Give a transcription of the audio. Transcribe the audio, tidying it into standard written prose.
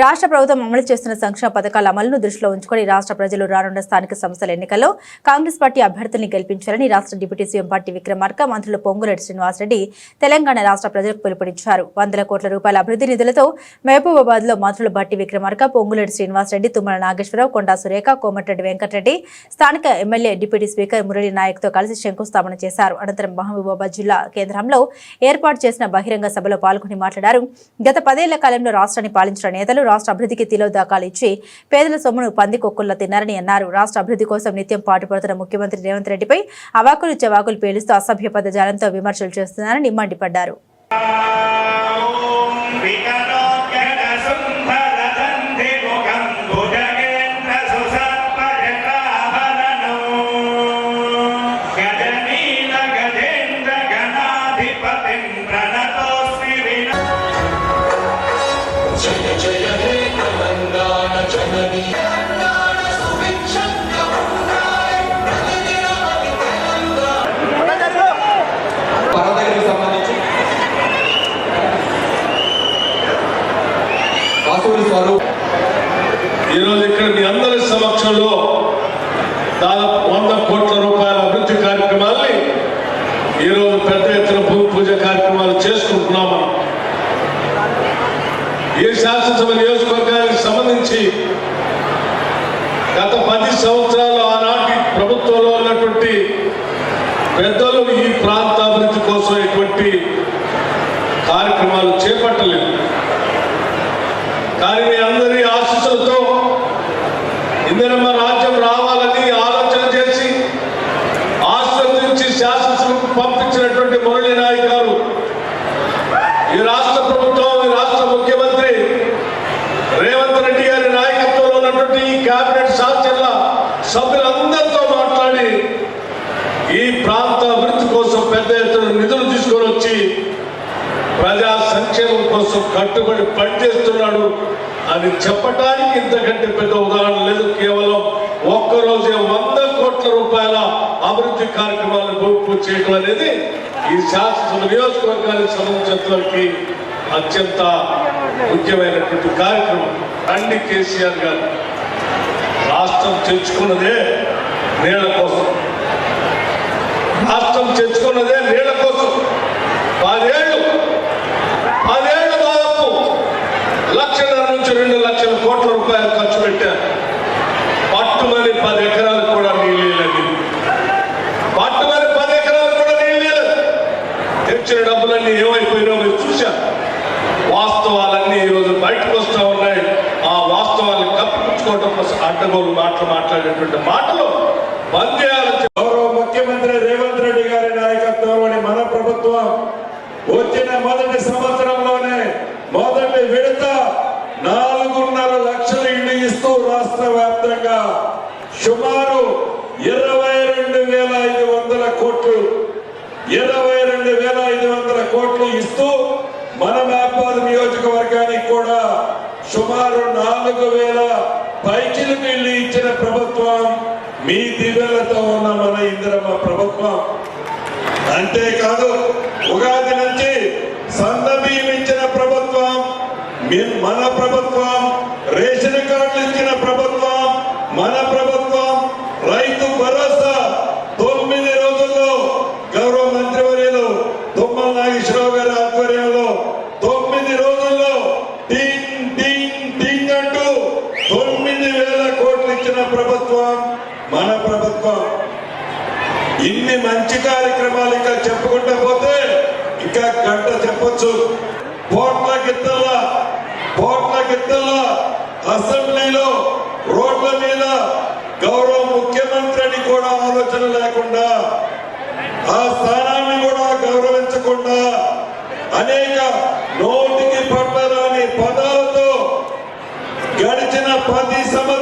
రాష్ట్ర ప్రభుత్వం అమలు చేస్తున్న సంక్షేమ పథకాల అమలును దృష్టిలో ఉంచుకొని రాష్ట్ర ప్రజలు రానున్న స్థానిక సంస్థల ఎన్నికల్లో కాంగ్రెస్ పార్టీ అభ్యర్థుల్ని గెలిపించాలని రాష్ట్ర డిప్యూటీ సీఎం పార్టీ విక్రమార్క మంత్రులు పొంగులేటి శ్రీనివాసరెడ్డి తెలంగాణ రాష్ట్ర ప్రజలకు పిలుపునిచ్చారు. 100 కోట్ల రూపాయల అభివృద్ధి నిధులతో మహబూబాబాద్ లో మంత్రులు బట్టి విక్రమార్క, పొంగులేటి శ్రీనివాసరెడ్డి, తుమ్మల నాగేశ్వరరావు, కొండా సురేఖ, కోమటిరెడ్డి వెంకటరెడ్డి స్థానిక MLA deputy speaker Murali Naik తో కలిసి శంకుస్థాపన చేశారు. అనంతరం మహబూబాబాద్ జిల్లా కేంద్రంలో ఏర్పాటు చేసిన బహిరంగ సభలో పాల్గొని మాట్లాడారు. గత 10 ఏళ్ల కాలంలో రాష్ట్రాన్ని పాలించిన నేతలు రాష్ట్ర అభివృద్ధికి తిలోదాకాలు ఇచ్చి పేదల సొమ్మును పందికొక్కుల్లా తిన్నారని అన్నారు. రాష్ట్ర అభివృద్ధి కోసం నిత్యం పాటుపడుతున్న ముఖ్యమంత్రి రేవంత్ రెడ్డిపై అవాకులు చవాకులు పేలుస్తూ అసభ్య పదజాలంతో విమర్శలు చేస్తున్నారని మండిపడ్డారు. ఈరోజు ఇక్కడ మీ అందరి సమక్షంలో దాదాపు 100 కోట్ల రూపాయల అభివృద్ధి కార్యక్రమాల్ని ఈరోజు పెద్ద ఎత్తున భూమి పూజ కార్యక్రమాలు చేసుకుంటున్నాము. ఈ శాసనసభ నియోజకవర్గానికి సంబంధించి గత 10 సంవత్సరాలు ఆనాటి ప్రభుత్వంలో ఉన్నటువంటి పెద్దలు ఈ ప్రాంత అభివృద్ధి కోసం ఎటువంటి కార్యక్రమాలు చేపట్టలేదు. కానీ మీ అందరి ఆశీస్సులతో ఇందిరమ్మ రాజ్యం రావాలని ఆలోచన చేసి ఆశీర్వదించి శాసనసభకు పంపించినటువంటి మురళీ నాయక్ గారు, ఈ రాష్ట్ర ప్రభుత్వం, ఈ రాష్ట్ర ముఖ్యమంత్రి రేవంత్ రెడ్డి గారి నాయకత్వంలో ఉన్నటువంటి ఈ కేబినెట్ సహచరుల సభ్యులందరితో మాట్లాడి ఈ ప్రాంత అభివృద్ధి కోసం పెద్ద ఎత్తున నిధులు తీసుకొని వచ్చి ప్రజా సంక్షేమం కోసం కట్టుబడి పనిచేస్తున్నాడు అని చెప్పడానికి ఇంతకంటే పెద్ద ఉదాహరణ లేదు. కేవలం ఒక్కరోజే 100 కోట్ల రూపాయల అభివృద్ధి కార్యక్రమాలను పూర్తి చేయడం అనేది ఈ శాసనసభ నియోజకవర్గానికి సంబంధించినంతవరకు అత్యంత ముఖ్యమైనటువంటి కార్యక్రమం. రండి కేసీఆర్ గారు, రాష్ట్రం తెచ్చుకున్నదే నీళ్ల కోసం, రాష్ట్రం తెచ్చుకున్నదే నీళ్ల కోసం. 10 ఏళ్ళు దాదాపు 1,00,000 నుంచి 2 లక్షల కోట్ల రూపాయలు ఖర్చు పెట్టారు. పట్టుమని 10 ఎకరాలకు కూడా నీళ్ళు లేదు. పట్టుమని 10 ఎకరాలకు కూడా నీళ్ళు లేదు. తెచ్చిన డబ్బులన్నీ ఏమైపోయినా మీరు చూశారు. వాస్తవాలన్నీ ఈరోజు బయటకు వస్తూ ఉన్నాయి. ఆ వాస్తవాలను కప్పించుకోవడం కోసం అడ్డగోలు మాట్లాడేటువంటి మాటలు బంద్ చేయాలని గౌరవ ముఖ్యమంత్రి రేవంత్ రెడ్డి గారి నాయకత్వంలోని మన ప్రభుత్వం వచ్చిన మొదటి సంవత్సరంలోనే మొదటి విడత 4.5 లక్షల ఇళ్లు ఇస్తూ రాష్ట్ర వ్యాప్తంగా సుమారు 22,500 కోట్లు 22,500 కోట్లు ఇస్తూ మన మహబూబాబాద్ నియోజకవర్గానికి కూడా సుమారు 4,000 పైచిలకు ఇళ్లు ఇచ్చిన ప్రభుత్వం మీ దివ్యలతో ఉన్న మన ఇందిరమ్మ ప్రభుత్వం. అంతేకాదు ఉగాది నుంచి సన్న బియ్యం ఇచ్చిన ప్రభుత్వం మన ప్రభుత్వం, రేషన్ కార్డులు ఇచ్చిన ప్రభుత్వం మన ప్రభుత్వం, రైతు భరోసా 9 రోజుల్లో గౌరవ మంత్రివర్యులు తుమ్మల నాగేశ్వరరావు గారి ఆధ్వర్యంలో 9 రోజుల్లో టింగ్ టింగ్ టింగ్ అంటూ 9,000 కోట్లు ఇచ్చిన ప్రభుత్వం మన ప్రభుత్వం. ఇన్ని మంచి కార్యక్రమాలు ఇంకా చెప్పుకుంటూ పోతే ఇంకా గంట చెప్పొచ్చు. పోట్ల గిత్తల అసెంబ్లీలో రోడ్ల మీద గౌరవ ముఖ్యమంత్రిని కూడా ఆలోచన లేకుండా, ఆ స్థానాన్ని కూడా గౌరవించకుండా అనేక నోటికి పట్టరాని పదాలతో గడిచిన 10 సంవత్సరాలు